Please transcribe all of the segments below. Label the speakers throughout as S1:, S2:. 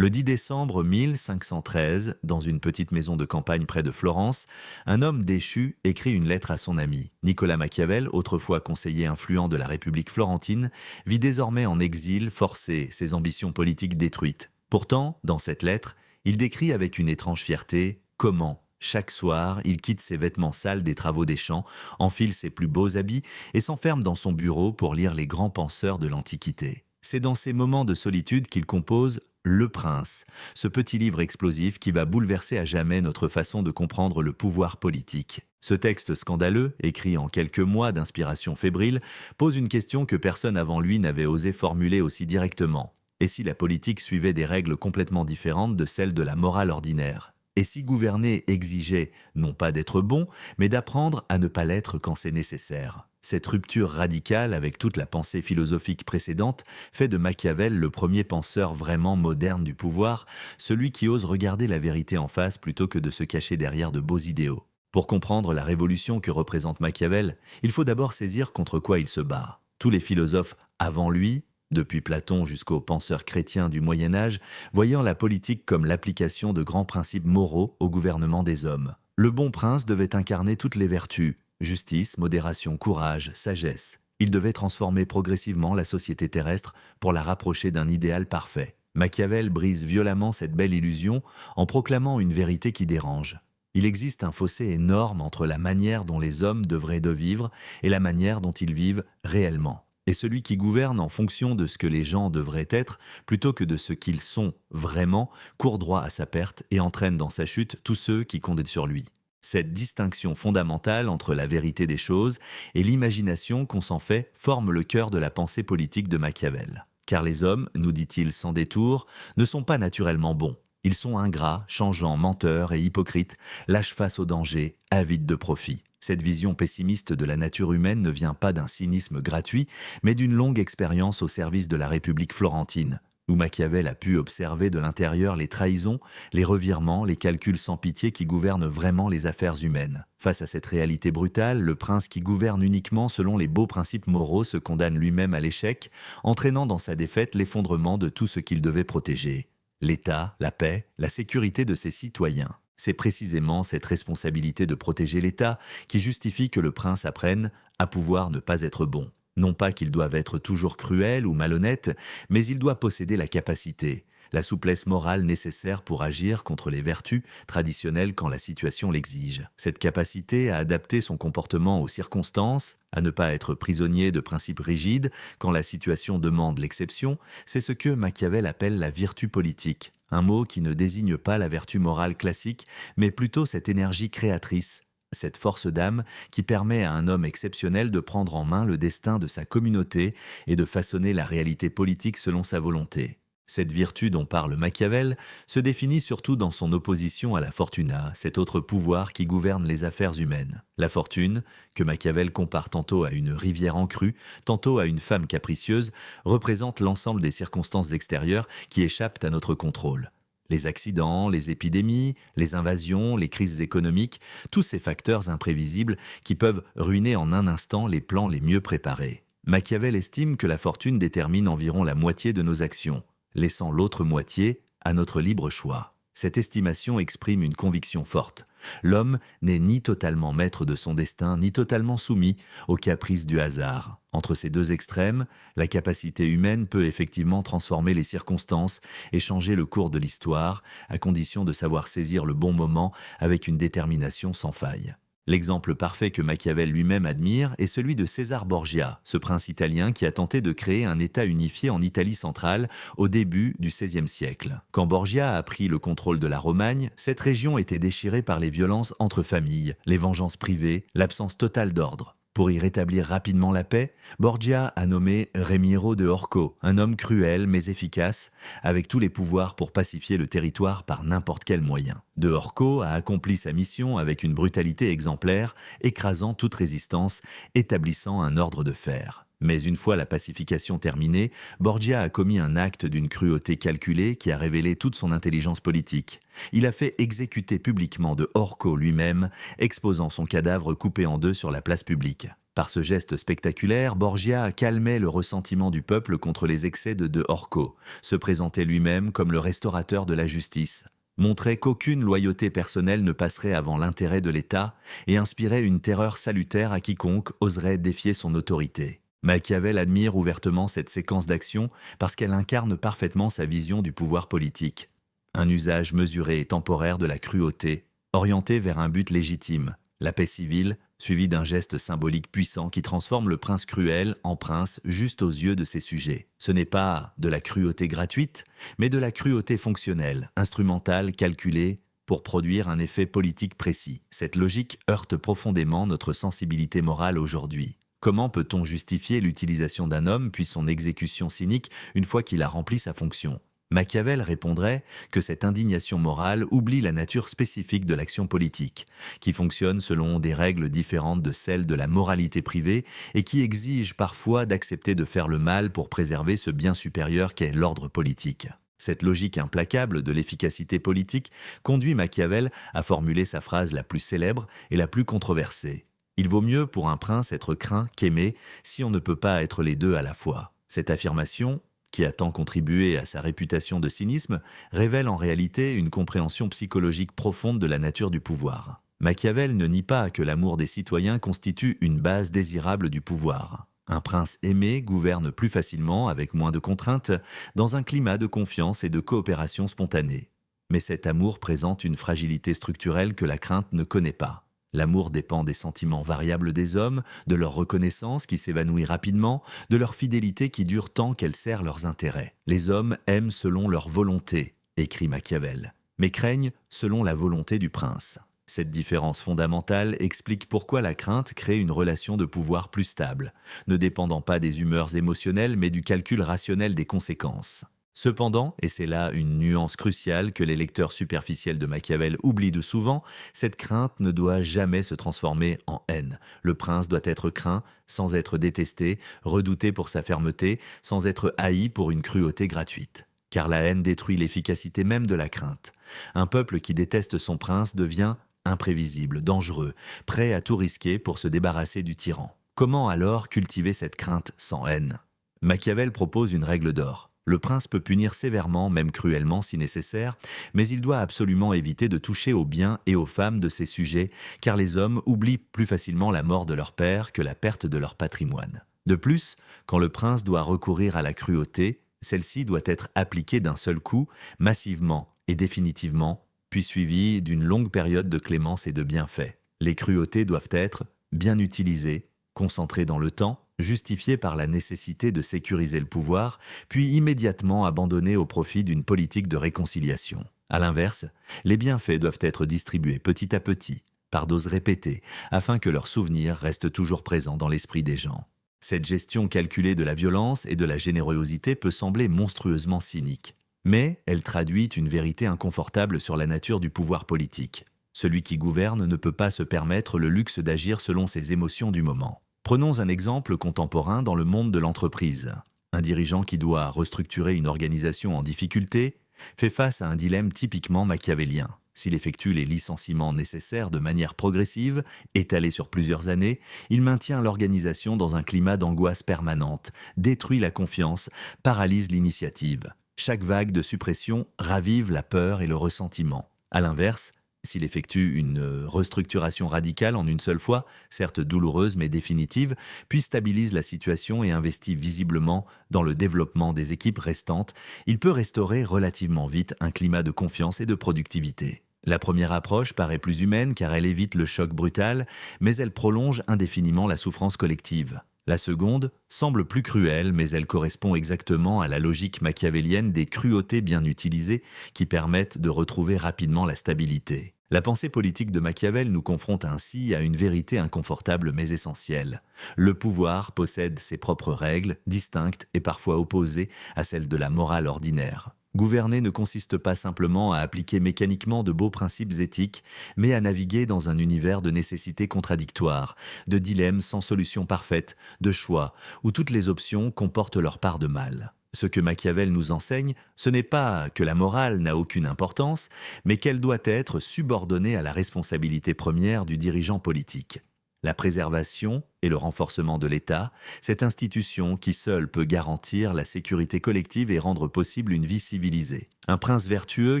S1: Le 10 décembre 1513, dans une petite maison de campagne près de Florence, un homme déchu écrit une lettre à son ami. Nicolas Machiavel, autrefois conseiller influent de la République florentine, vit désormais en exil, forcé, ses ambitions politiques détruites. Pourtant, dans cette lettre, il décrit avec une étrange fierté comment, chaque soir, il quitte ses vêtements sales des travaux des champs, enfile ses plus beaux habits et s'enferme dans son bureau pour lire les grands penseurs de l'Antiquité. C'est dans ces moments de solitude qu'il compose Le Prince, ce petit livre explosif qui va bouleverser à jamais notre façon de comprendre le pouvoir politique. Ce texte scandaleux, écrit en quelques mois d'inspiration fébrile, pose une question que personne avant lui n'avait osé formuler aussi directement. Et si la politique suivait des règles complètement différentes de celles de la morale ordinaire? Et si gouverner exigeait, non pas d'être bon, mais d'apprendre à ne pas l'être quand c'est nécessaire? Cette rupture radicale avec toute la pensée philosophique précédente fait de Machiavel le premier penseur vraiment moderne du pouvoir, celui qui ose regarder la vérité en face plutôt que de se cacher derrière de beaux idéaux. Pour comprendre la révolution que représente Machiavel, il faut d'abord saisir contre quoi il se bat. Tous les philosophes avant lui, depuis Platon jusqu'aux penseurs chrétiens du Moyen Âge, voyant la politique comme l'application de grands principes moraux au gouvernement des hommes. Le bon prince devait incarner toutes les vertus, justice, modération, courage, sagesse. Il devait transformer progressivement la société terrestre pour la rapprocher d'un idéal parfait. Machiavel brise violemment cette belle illusion en proclamant une vérité qui dérange. Il existe un fossé énorme entre la manière dont les hommes devraient de vivre et la manière dont ils vivent réellement. Et celui qui gouverne en fonction de ce que les gens devraient être, plutôt que de ce qu'ils sont vraiment, court droit à sa perte et entraîne dans sa chute tous ceux qui comptent sur lui. Cette distinction fondamentale entre la vérité des choses et l'imagination qu'on s'en fait forme le cœur de la pensée politique de Machiavel. Car les hommes, nous dit-il sans détour, ne sont pas naturellement bons. Ils sont ingrats, changeants, menteurs et hypocrites, lâches face au danger, avides de profit. Cette vision pessimiste de la nature humaine ne vient pas d'un cynisme gratuit, mais d'une longue expérience au service de la République florentine, où Machiavel a pu observer de l'intérieur les trahisons, les revirements, les calculs sans pitié qui gouvernent vraiment les affaires humaines. Face à cette réalité brutale, le prince qui gouverne uniquement selon les beaux principes moraux se condamne lui-même à l'échec, entraînant dans sa défaite l'effondrement de tout ce qu'il devait protéger. L'État, la paix, la sécurité de ses citoyens. C'est précisément cette responsabilité de protéger l'État qui justifie que le prince apprenne à pouvoir ne pas être bon. Non pas qu'il doive être toujours cruel ou malhonnête, mais il doit posséder la capacité, la souplesse morale nécessaire pour agir contre les vertus traditionnelles quand la situation l'exige. Cette capacité à adapter son comportement aux circonstances, à ne pas être prisonnier de principes rigides quand la situation demande l'exception, c'est ce que Machiavel appelle la vertu politique, un mot qui ne désigne pas la vertu morale classique, mais plutôt cette énergie créatrice, cette force d'âme qui permet à un homme exceptionnel de prendre en main le destin de sa communauté et de façonner la réalité politique selon sa volonté. Cette vertu dont parle Machiavel se définit surtout dans son opposition à la fortuna, cet autre pouvoir qui gouverne les affaires humaines. La fortune, que Machiavel compare tantôt à une rivière en crue, tantôt à une femme capricieuse, représente l'ensemble des circonstances extérieures qui échappent à notre contrôle. Les accidents, les épidémies, les invasions, les crises économiques, tous ces facteurs imprévisibles qui peuvent ruiner en un instant les plans les mieux préparés. Machiavel estime que la fortune détermine environ la moitié de nos actions, laissant l'autre moitié à notre libre choix. Cette estimation exprime une conviction forte. L'homme n'est ni totalement maître de son destin, ni totalement soumis aux caprices du hasard. Entre ces deux extrêmes, la capacité humaine peut effectivement transformer les circonstances et changer le cours de l'histoire, à condition de savoir saisir le bon moment avec une détermination sans faille. L'exemple parfait que Machiavel lui-même admire est celui de César Borgia, ce prince italien qui a tenté de créer un État unifié en Italie centrale au début du XVIe siècle. Quand Borgia a pris le contrôle de la Romagne, cette région était déchirée par les violences entre familles, les vengeances privées, l'absence totale d'ordre. Pour y rétablir rapidement la paix, Borgia a nommé Remiero de Orco, un homme cruel mais efficace, avec tous les pouvoirs pour pacifier le territoire par n'importe quel moyen. De Orco a accompli sa mission avec une brutalité exemplaire, écrasant toute résistance, établissant un ordre de fer. Mais une fois la pacification terminée, Borgia a commis un acte d'une cruauté calculée qui a révélé toute son intelligence politique. Il a fait exécuter publiquement de Orco lui-même, exposant son cadavre coupé en deux sur la place publique. Par ce geste spectaculaire, Borgia calmait le ressentiment du peuple contre les excès de Orco, se présentait lui-même comme le restaurateur de la justice, montrait qu'aucune loyauté personnelle ne passerait avant l'intérêt de l'État et inspirait une terreur salutaire à quiconque oserait défier son autorité. Machiavel admire ouvertement cette séquence d'action parce qu'elle incarne parfaitement sa vision du pouvoir politique. Un usage mesuré et temporaire de la cruauté, orienté vers un but légitime, la paix civile, suivi d'un geste symbolique puissant qui transforme le prince cruel en prince juste aux yeux de ses sujets. Ce n'est pas de la cruauté gratuite, mais de la cruauté fonctionnelle, instrumentale, calculée, pour produire un effet politique précis. Cette logique heurte profondément notre sensibilité morale aujourd'hui. Comment peut-on justifier l'utilisation d'un homme puis son exécution cynique une fois qu'il a rempli sa fonction ? Machiavel répondrait que cette indignation morale oublie la nature spécifique de l'action politique, qui fonctionne selon des règles différentes de celles de la moralité privée et qui exige parfois d'accepter de faire le mal pour préserver ce bien supérieur qu'est l'ordre politique. Cette logique implacable de l'efficacité politique conduit Machiavel à formuler sa phrase la plus célèbre et la plus controversée. Il vaut mieux pour un prince être craint qu'aimé si on ne peut pas être les deux à la fois. Cette affirmation, qui a tant contribué à sa réputation de cynisme, révèle en réalité une compréhension psychologique profonde de la nature du pouvoir. Machiavel ne nie pas que l'amour des citoyens constitue une base désirable du pouvoir. Un prince aimé gouverne plus facilement, avec moins de contraintes, dans un climat de confiance et de coopération spontanée. Mais cet amour présente une fragilité structurelle que la crainte ne connaît pas. L'amour dépend des sentiments variables des hommes, de leur reconnaissance qui s'évanouit rapidement, de leur fidélité qui dure tant qu'elle sert leurs intérêts. Les hommes aiment selon leur volonté, écrit Machiavel, mais craignent selon la volonté du prince. Cette différence fondamentale explique pourquoi la crainte crée une relation de pouvoir plus stable, ne dépendant pas des humeurs émotionnelles mais du calcul rationnel des conséquences. Cependant, et c'est là une nuance cruciale que les lecteurs superficiels de Machiavel oublient de souvent, cette crainte ne doit jamais se transformer en haine. Le prince doit être craint sans être détesté, redouté pour sa fermeté, sans être haï pour une cruauté gratuite. Car la haine détruit l'efficacité même de la crainte. Un peuple qui déteste son prince devient imprévisible, dangereux, prêt à tout risquer pour se débarrasser du tyran. Comment alors cultiver cette crainte sans haine ? Machiavel propose une règle d'or. Le prince peut punir sévèrement, même cruellement si nécessaire, mais il doit absolument éviter de toucher aux biens et aux femmes de ses sujets, car les hommes oublient plus facilement la mort de leur père que la perte de leur patrimoine. De plus, quand le prince doit recourir à la cruauté, celle-ci doit être appliquée d'un seul coup, massivement et définitivement, puis suivie d'une longue période de clémence et de bienfaits. Les cruautés doivent être bien utilisées, concentrées dans le temps, justifié par la nécessité de sécuriser le pouvoir, puis immédiatement abandonné au profit d'une politique de réconciliation. À l'inverse, les bienfaits doivent être distribués petit à petit, par doses répétées, afin que leur souvenir reste toujours présent dans l'esprit des gens. Cette gestion calculée de la violence et de la générosité peut sembler monstrueusement cynique, mais elle traduit une vérité inconfortable sur la nature du pouvoir politique. Celui qui gouverne ne peut pas se permettre le luxe d'agir selon ses émotions du moment. Prenons un exemple contemporain dans le monde de l'entreprise. Un dirigeant qui doit restructurer une organisation en difficulté fait face à un dilemme typiquement machiavélien. S'il effectue les licenciements nécessaires de manière progressive, étalée sur plusieurs années, il maintient l'organisation dans un climat d'angoisse permanente, détruit la confiance, paralyse l'initiative. Chaque vague de suppression ravive la peur et le ressentiment. À l'inverse, s'il effectue une restructuration radicale en une seule fois, certes douloureuse mais définitive, puis stabilise la situation et investit visiblement dans le développement des équipes restantes, il peut restaurer relativement vite un climat de confiance et de productivité. La première approche paraît plus humaine car elle évite le choc brutal, mais elle prolonge indéfiniment la souffrance collective. La seconde semble plus cruelle, mais elle correspond exactement à la logique machiavélienne des cruautés bien utilisées qui permettent de retrouver rapidement la stabilité. La pensée politique de Machiavel nous confronte ainsi à une vérité inconfortable mais essentielle. Le pouvoir possède ses propres règles, distinctes et parfois opposées à celles de la morale ordinaire. Gouverner ne consiste pas simplement à appliquer mécaniquement de beaux principes éthiques, mais à naviguer dans un univers de nécessités contradictoires, de dilemmes sans solution parfaite, de choix, où toutes les options comportent leur part de mal. Ce que Machiavel nous enseigne, ce n'est pas que la morale n'a aucune importance, mais qu'elle doit être subordonnée à la responsabilité première du dirigeant politique. La préservation et le renforcement de l'État, cette institution qui seule peut garantir la sécurité collective et rendre possible une vie civilisée. Un prince vertueux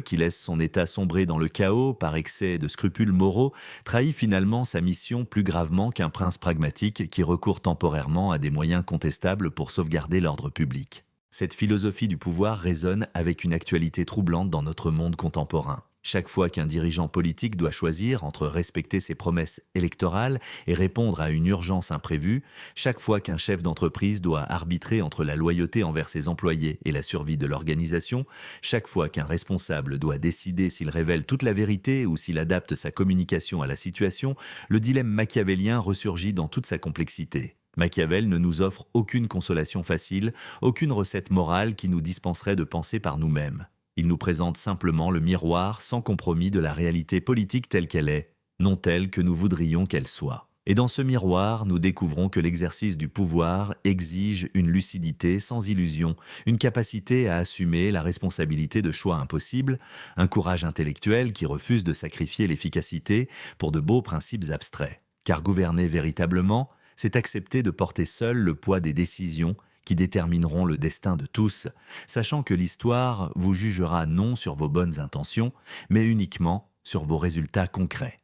S1: qui laisse son État sombrer dans le chaos par excès de scrupules moraux trahit finalement sa mission plus gravement qu'un prince pragmatique qui recourt temporairement à des moyens contestables pour sauvegarder l'ordre public. Cette philosophie du pouvoir résonne avec une actualité troublante dans notre monde contemporain. Chaque fois qu'un dirigeant politique doit choisir entre respecter ses promesses électorales et répondre à une urgence imprévue, chaque fois qu'un chef d'entreprise doit arbitrer entre la loyauté envers ses employés et la survie de l'organisation, chaque fois qu'un responsable doit décider s'il révèle toute la vérité ou s'il adapte sa communication à la situation, le dilemme machiavélien ressurgit dans toute sa complexité. Machiavel ne nous offre aucune consolation facile, aucune recette morale qui nous dispenserait de penser par nous-mêmes. Il nous présente simplement le miroir sans compromis de la réalité politique telle qu'elle est, non telle que nous voudrions qu'elle soit. Et dans ce miroir, nous découvrons que l'exercice du pouvoir exige une lucidité sans illusion, une capacité à assumer la responsabilité de choix impossibles, un courage intellectuel qui refuse de sacrifier l'efficacité pour de beaux principes abstraits. Car gouverner véritablement, c'est accepter de porter seul le poids des décisions qui détermineront le destin de tous, sachant que l'histoire vous jugera non sur vos bonnes intentions, mais uniquement sur vos résultats concrets.